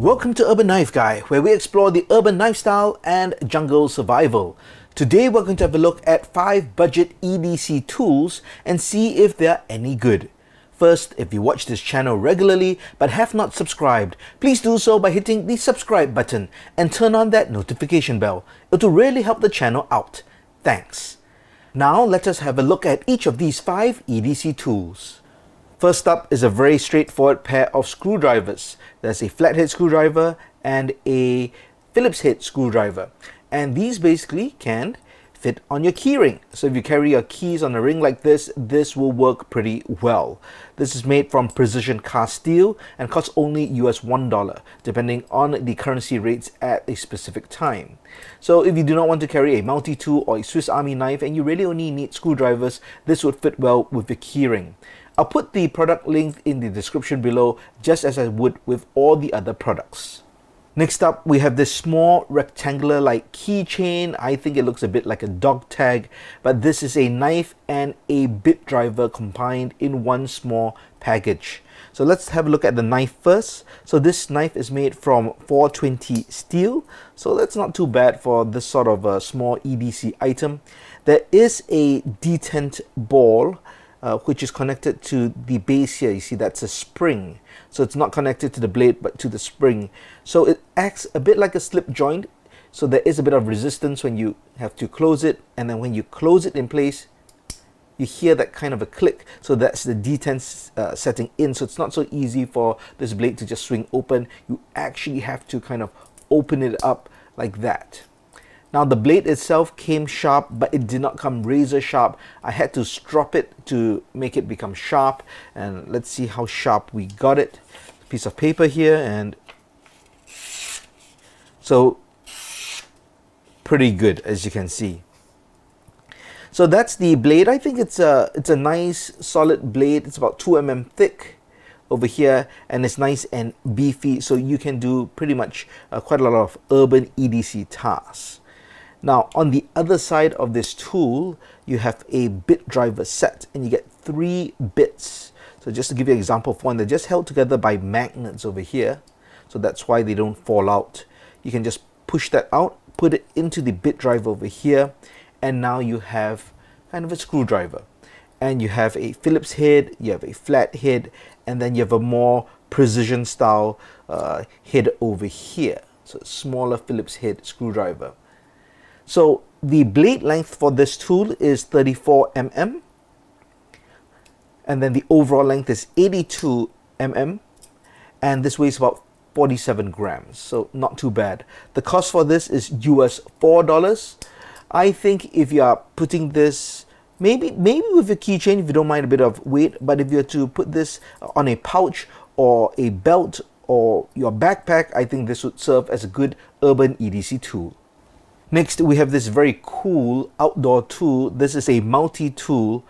Welcome to Urban Knife Guy, where we explore the urban knife style and jungle survival. Today we're going to have a look at 5 budget EDC tools and see if they're any good. First, if you watch this channel regularly but have not subscribed, please do so by hitting the subscribe button and turn on that notification bell. It will really help the channel out. Thanks. Now let us have a look at each of these 5 EDC tools. First up is a very straightforward pair of screwdrivers. There's a flathead screwdriver and a Phillips head screwdriver. And these basically can fit on your keyring. So if you carry your keys on a ring like this, this will work pretty well. This is made from precision cast steel and costs only US $1, depending on the currency rates at a specific time. So if you do not want to carry a multi-tool or a Swiss Army knife and you really only need screwdrivers, this would fit well with your keyring. I'll put the product link in the description below, just as I would with all the other products. Next up, we have this small rectangular like keychain. I think it looks a bit like a dog tag, but this is a knife and a bit driver combined in one small package. So let's have a look at the knife first. So this knife is made from 420 steel, so that's not too bad for this sort of a small EDC item. There is a detent ball which is connected to the base here. You see, that's a spring. So it's not connected to the blade, but to the spring. So it acts a bit like a slip joint. So there is a bit of resistance when you have to close it. And then when you close it in place, you hear that kind of a click. So that's the detent setting in. So it's not so easy for this blade to just swing open. You actually have to kind of open it up like that. Now the blade itself came sharp, but it did not come razor sharp. I had to strop it to make it become sharp, and let's see how sharp we got it. A piece of paper here, and so pretty good, as you can see. So that's the blade. I think it's a nice solid blade. It's about 2 mm thick over here, and it's nice and beefy, so you can do pretty much quite a lot of urban EDC tasks. Now on the other side of this tool, you have a bit driver set, and you get 3 bits. So just to give you an example of one, they're just held together by magnets over here, so that's why they don't fall out. You can just push that out, put it into the bit driver over here, and now you have kind of a screwdriver. And you have a Phillips head, you have a flat head, and then you have a more precision style head over here. So a smaller Phillips head screwdriver. So the blade length for this tool is 34 mm, and then the overall length is 82 mm, and this weighs about 47 grams, so not too bad. The cost for this is US $4. I think if you are putting this, maybe with a keychain if you don't mind a bit of weight, but if you are to put this on a pouch or a belt or your backpack, I think this would serve as a good urban EDC tool. Next, we have this very cool outdoor tool. This is a multi-tool.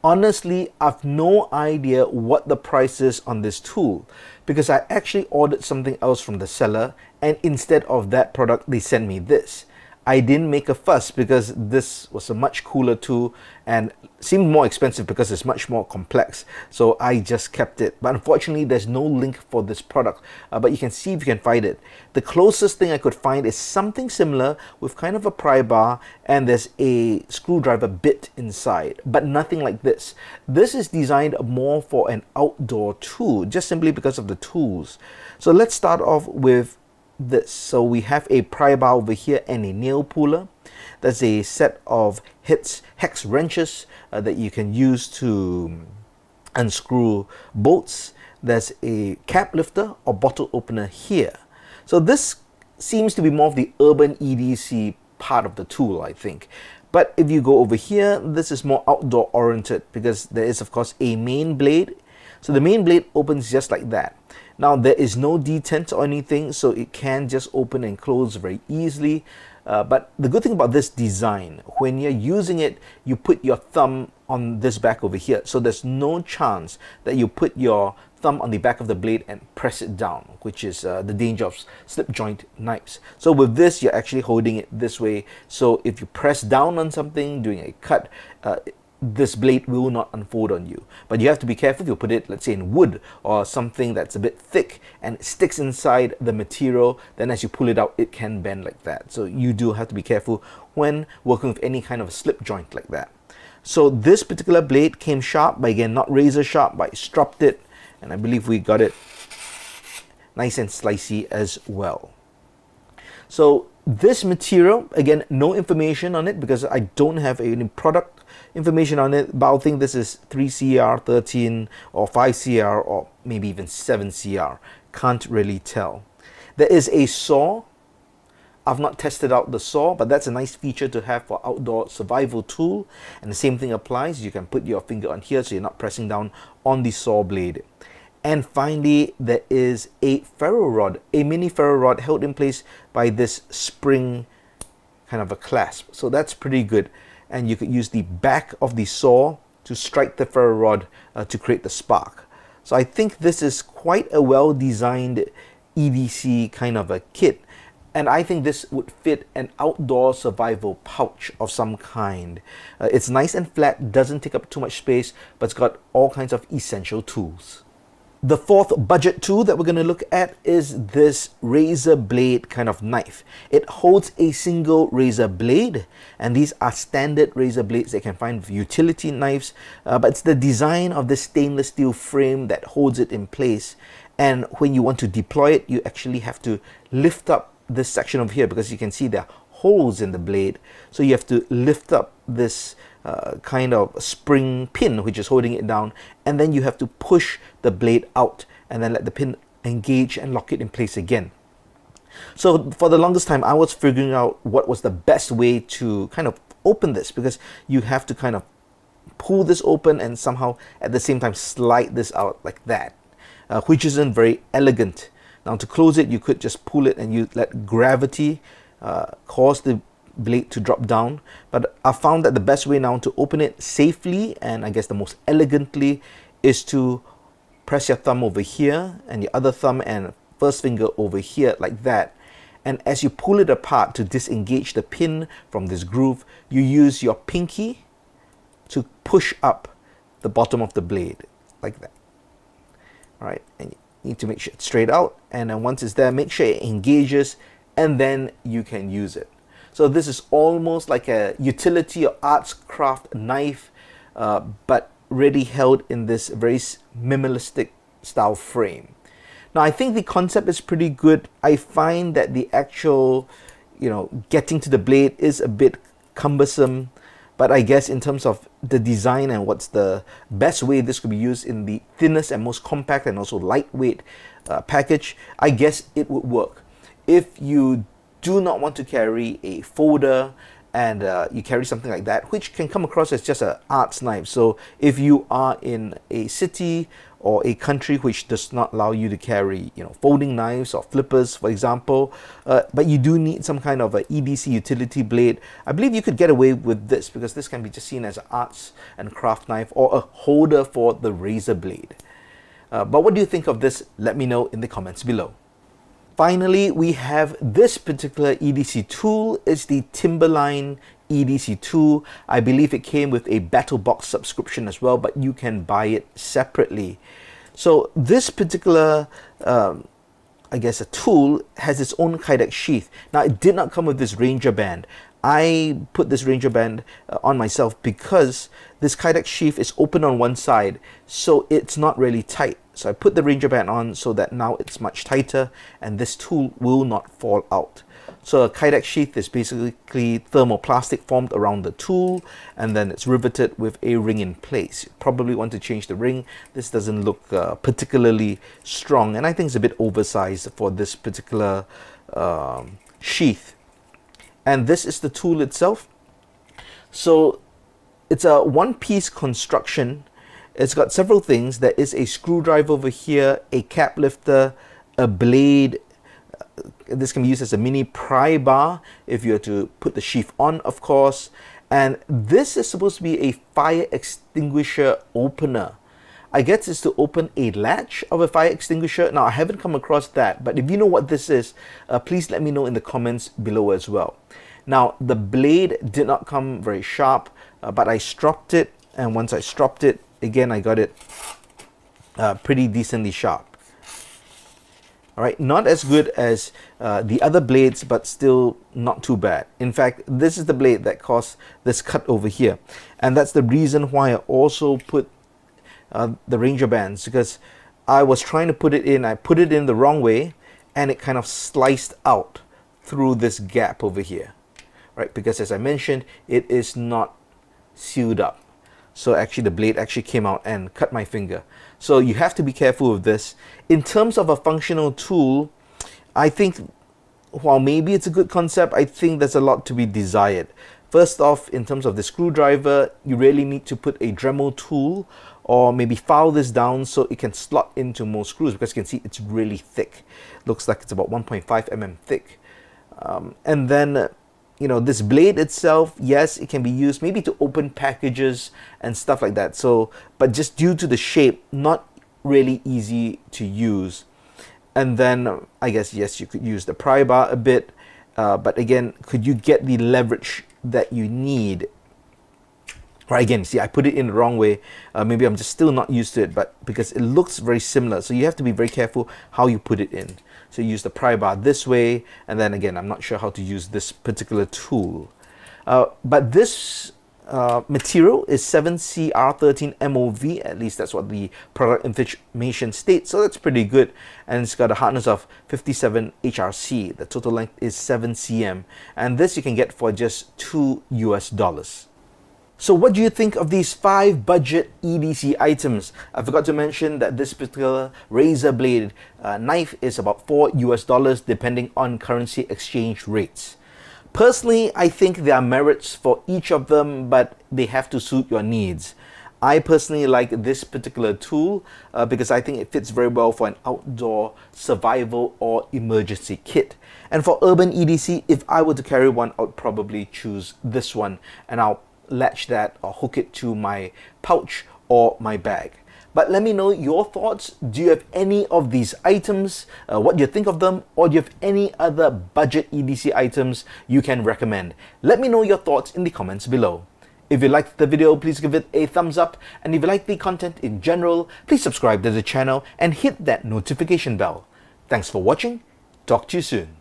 Honestly, I've no idea what the price is on this tool because I actually ordered something else from the seller, and instead of that product, they sent me this. I didn't make a fuss because this was a much cooler tool and seemed more expensive because it's much more complex, so I just kept it. But unfortunately, there's no link for this product, but you can see if you can find it. The closest thing I could find is something similar with kind of a pry bar, and there's a screwdriver bit inside, but nothing like this. This is designed more for an outdoor tool, just simply because of the tools. So let's start off with this. So we have a pry bar over here and a nail puller. There's a set of hex wrenches that you can use to unscrew bolts. There's a cap lifter or bottle opener here. So this seems to be more of the urban EDC part of the tool, I think. But if you go over here, this is more outdoor oriented because there is of course a main blade. So the main blade opens just like that. Now there is no detent or anything, so it can just open and close very easily. But the good thing about this design, when you're using it, you put your thumb on this back over here. So there's no chance that you put your thumb on the back of the blade and press it down, which is the danger of slip joint knives. So with this, you're actually holding it this way. So if you press down on something, doing a cut, this blade will not unfold on you. But you have to be careful if you put it, let's say, in wood or something that's a bit thick and it sticks inside the material, then as you pull it out, it can bend like that. So you do have to be careful when working with any kind of a slip joint like that. So this particular blade came sharp, but again, not razor sharp, but I stropped it, and I believe we got it nice and slicey as well. So this material, again, no information on it because I don't have any product information on it, but I think this is 3CR, 13 or 5CR or maybe even 7CR. Can't really tell. There is a saw. I've not tested out the saw, but that's a nice feature to have for outdoor survival tool. And the same thing applies. You can put your finger on here so you're not pressing down on the saw blade. And finally, there is a ferro rod, a mini ferro rod held in place by this spring kind of a clasp. So that's pretty good. And you could use the back of the saw to strike the ferro rod to create the spark. So I think this is quite a well-designed EDC kind of a kit. And I think this would fit an outdoor survival pouch of some kind. It's nice and flat, doesn't take up too much space, but it's got all kinds of essential tools. The fourth budget tool that we're going to look at is this razor blade kind of knife. It holds a single razor blade, and these are standard razor blades that you can find with utility knives, but it's the design of the stainless steel frame that holds it in place. And when you want to deploy it, you actually have to lift up this section over here because you can see there are holes in the blade. So you have to lift up this kind of spring pin which is holding it down, and then you have to push the blade out and then let the pin engage and lock it in place again. So for the longest time I was figuring out what was the best way to kind of open this, because you have to kind of pull this open and somehow at the same time slide this out like that, which isn't very elegant. Now to close it, you could just pull it and you let gravity cause the blade to drop down. But I found that the best way now to open it safely, and I guess the most elegantly, is to press your thumb over here and your other thumb and first finger over here like that. And as you pull it apart to disengage the pin from this groove, you use your pinky to push up the bottom of the blade like that. All right, and you need to make sure it's straight out, and then once it's there, make sure it engages, and then you can use it. So this is almost like a utility or arts craft knife, but really held in this very minimalistic style frame. Now I think the concept is pretty good. I find that the actual, getting to the blade is a bit cumbersome, but I guess in terms of the design and what's the best way this could be used in the thinnest and most compact and also lightweight package, I guess it would work. If you do not want to carry a folder and you carry something like that, which can come across as just an arts knife. So if you are in a city or a country which does not allow you to carry, folding knives or flippers, for example, but you do need some kind of a EDC utility blade, I believe you could get away with this, because this can be just seen as an arts and craft knife or a holder for the razor blade. But what do you think of this? Let me know in the comments below. Finally, we have this particular EDC tool. It's the Timberline EDC tool. I believe it came with a battle box subscription as well, but you can buy it separately. So this particular, I guess, a tool has its own Kydex sheath. Now it did not come with this Ranger band. I put this Ranger band on myself because this Kydex sheath is open on one side, so it's not really tight. So I put the Ranger band on so that now it's much tighter and this tool will not fall out. So a Kydex sheath is basically thermoplastic formed around the tool, and then it's riveted with a ring in place. You probably want to change the ring. This doesn't look particularly strong, and I think it's a bit oversized for this particular sheath. And this is the tool itself. So it's a one-piece construction. It's got several things. There is a screwdriver over here, a cap lifter, a blade. This can be used as a mini pry bar if you are to put the sheath on, of course. And this is supposed to be a fire extinguisher opener. I guess it's to open a latch of a fire extinguisher. Now, I haven't come across that, but if you know what this is, please let me know in the comments below as well. Now, the blade did not come very sharp, but I stropped it and once I stropped it, again I got it pretty decently sharp. Alright, not as good as the other blades, but still not too bad. In fact, this is the blade that caused this cut over here. And that's the reason why I also put the Ranger bands, because I was trying to put it in, I put it in the wrong way, and it kind of sliced out through this gap over here. Right, because as I mentioned, it is not sealed up. So actually the blade actually came out and cut my finger. So you have to be careful with this. In terms of a functional tool, I think while maybe it's a good concept, I think there's a lot to be desired. First off, in terms of the screwdriver, you really need to put a Dremel tool or maybe file this down so it can slot into more screws, because you can see it's really thick. Looks like it's about 1.5 mm thick. And then you know, this blade itself, yes, it can be used maybe to open packages and stuff like that. So, but just due to the shape, not really easy to use. And then I guess, yes, you could use the pry bar a bit, but again, could you get the leverage that you need? Right, again, see, I put it in the wrong way. Maybe I'm just still not used to it, but because it looks very similar. So you have to be very careful how you put it in. So you use the pry bar this way, and then again, I'm not sure how to use this particular tool. But this material is 7CR13 MOV, at least that's what the product information states, so that's pretty good. And it's got a hardness of 57 HRC. The total length is 7 cm, and this you can get for just $2 US. So what do you think of these 5 budget EDC items? I forgot to mention that this particular razor blade knife is about $4 US depending on currency exchange rates. Personally, I think there are merits for each of them, but they have to suit your needs. I personally like this particular tool because I think it fits very well for an outdoor survival or emergency kit. And for urban EDC, if I were to carry one, I would probably choose this one, and I'll latch that or hook it to my pouch or my bag. But let me know your thoughts. Do you have any of these items? What do you think of them? Or do you have any other budget EDC items you can recommend? Let me know your thoughts in the comments below. If you liked the video, please give it a thumbs up. And if you like the content in general, please subscribe to the channel and hit that notification bell. Thanks for watching. Talk to you soon.